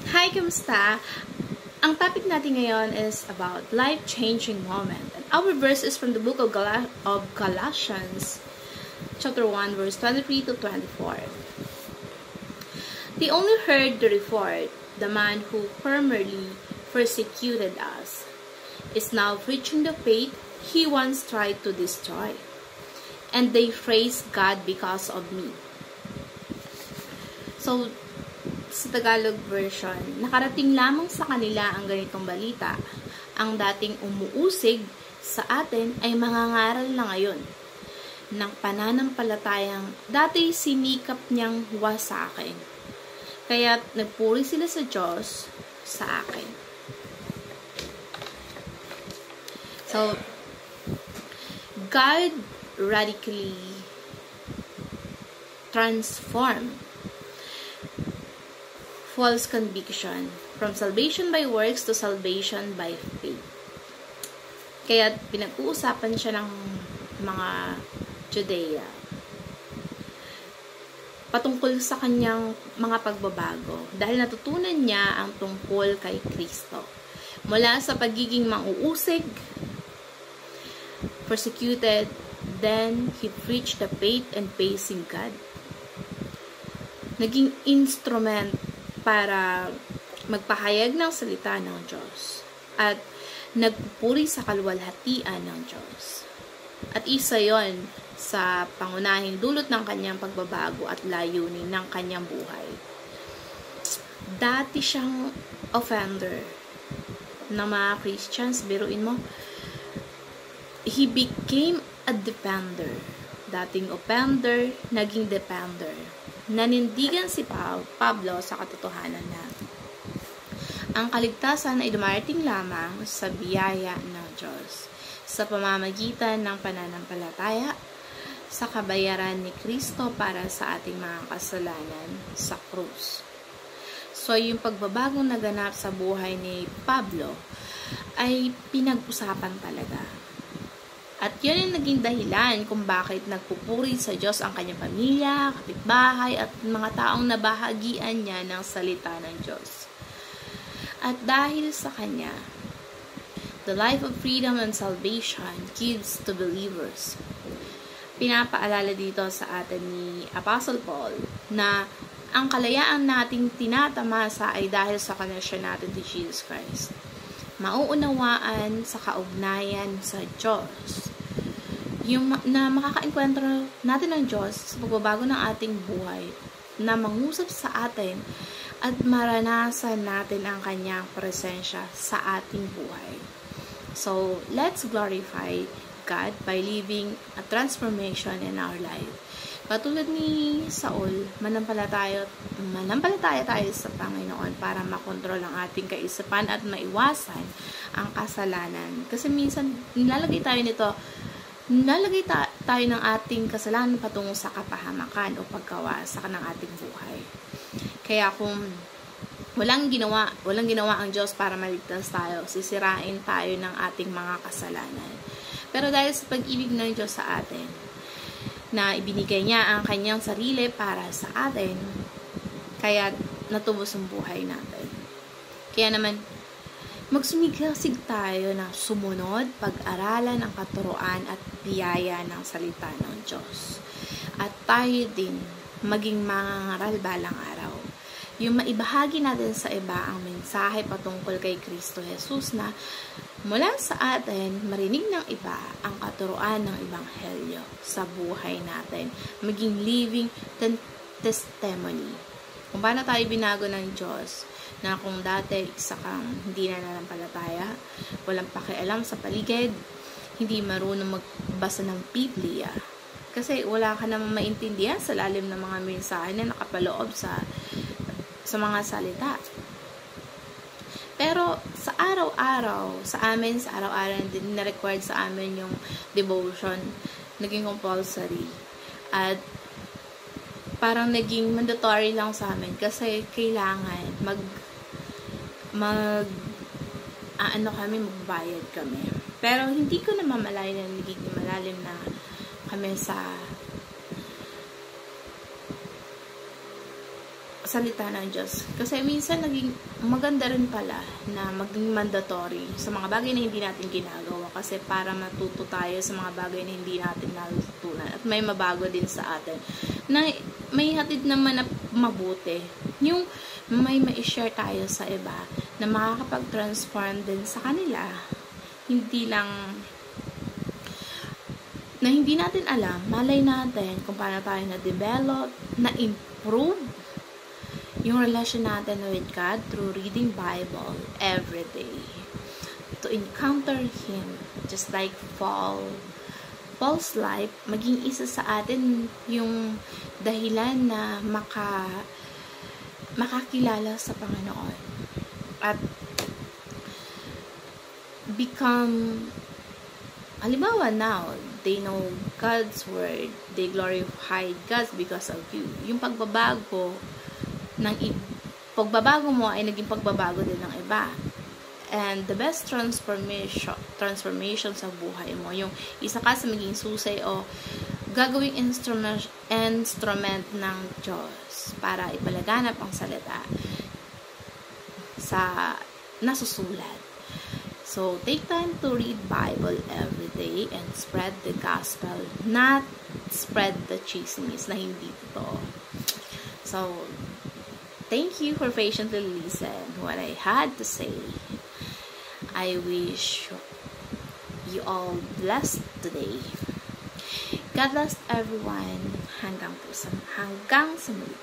Hi, kamusta? Ang topic natin ngayon is about life-changing moment. And our verse is from the book of Galatians, chapter 1, verse 23 to 24. They only heard the report, the man who formerly persecuted us is now preaching the faith he once tried to destroy. And they praise God because of me. So, sa Tagalog version, nakarating lamang sa kanila ang ganitong balita. Ang dating umuusig sa atin ay mangangaral na ngayon ng pananampalatayang dati sinikap niyang wasakin. Kaya nagpuri sila sa Diyos sa akin. So, God radically transformed false conviction from salvation by works to salvation by faith. Kaya pinag-uusapan siya ng mga Judea patungkol sa kanyang mga pagbabago dahil natutunan niya ang tungkol kay Kristo. Mula sa pagiging mauusig, persecuted, then he preached the faith and praising God. Naging instrument para magpahayag ng salita ng Diyos at nagpupuri sa kaluwalhatian ng Diyos. At isa yon sa pangunahing dulot ng kanyang pagbabago at layunin ng kanyang buhay. Dati siyang offender ng mga Christians, biruin mo, he became a defender. Dating offender, naging defender. Nanindigan si Pablo sa katotohanan na ang kaligtasan ay dumarating lamang sa biyaya ng Diyos sa pamamagitan ng pananampalataya sa kabayaran ni Kristo para sa ating mga kasalanan sa krus. So, yung pagbabagong naganap sa buhay ni Pablo ay pinag-usapan talaga. At yun ang naging dahilan kung bakit nagpupuri sa Diyos ang kanyang pamilya, kapitbahay, at mga taong nabahagian niya ng salita ng Diyos. At dahil sa kanya, the life of freedom and salvation gives to believers. Pinapaalala dito sa atin ni Apostle Paul na ang kalayaan nating tinatamasa ay dahil sa connection natin to Jesus Christ. Mauunawaan sa kaugnayan sa Diyos. Yung na makaka-enkwentro natin ng Diyos sa pagbabago ng ating buhay, na mangusap sa atin at maranasan natin ang kanyang presensya sa ating buhay. So, let's glorify God by living a transformation in our life. Katulad ni Saul, manampalataya tayo sa Panginoon para makontrol ang ating kaisipan at maiwasan ang kasalanan. Kasi minsan, nilalagay tayo ng ating kasalanan patungo sa kapahamakan o pagkawasak ng ating buhay. Kaya kung walang ginawa ang Diyos para maligtas tayo, sisirain tayo ng ating mga kasalanan. Pero dahil sa pag-ibig ng Diyos sa atin, na ibinigay niya ang kanyang sarili para sa atin, kaya natubos ang buhay natin. Kaya naman, magsumigasig tayo na sumunod, pag-aralan ang katuruan at biyaya ng salita ng Diyos. At tayo din maging mangangaral balang araw. Yung maibahagi natin sa iba ang mensahe patungkol kay Kristo Jesus na mula sa atin, marinig ng iba ang katuruan ng Ebanghelyo sa buhay natin. Maging living testimony. Kung paano tayo binago ng Diyos, na kung dati isa kang hindi nananampalataya, walang pakialam sa paligid, hindi marunong magbasa ng Biblia. Kasi wala ka namang maintindihan sa lalim ng mga mensahe na nakapaloob sa mga salita. Pero sa araw-araw, sa araw-araw din na-required sa amin yung devotion, naging compulsory. At parang naging mandatory lang sa amin kasi kailangan magbayad kami. Pero hindi ko na mamalay na nagiging malalim na kami sa salita ng Diyos. Kasi minsan naging maganda rin pala na maging mandatory sa mga bagay na hindi natin ginagawa. Kasi para matuto tayo sa mga bagay na hindi natin natutunan. At may mabago din sa atin. Na may hatid naman na mabuti. Yung may ma-share tayo sa iba na makakapag-transform din sa kanila. Hindi lang na hindi natin alam, malay natin kung paano tayo na-develop, na-improve yung relasyon natin with God through reading Bible every day. To encounter Him, just like Paul's life, maging isa sa atin yung dahilan na makakilala sa Panginoon. At become, halimbawa now, they know God's word, they glorify God because of you. Yung pagbabago mo ay naging pagbabago din ng iba. And the best transformation sa buhay mo, yung isa ka sa maging susay o gagawing instrument ng Diyos para ipalaganap ang salita sa nasusulat. So, take time to read Bible every day and spread the gospel, not spread the chismis na hindi totoo. So, thank you for patiently listening what I had to say. I wish you all blessed today. God bless everyone. Hanggang sa muli.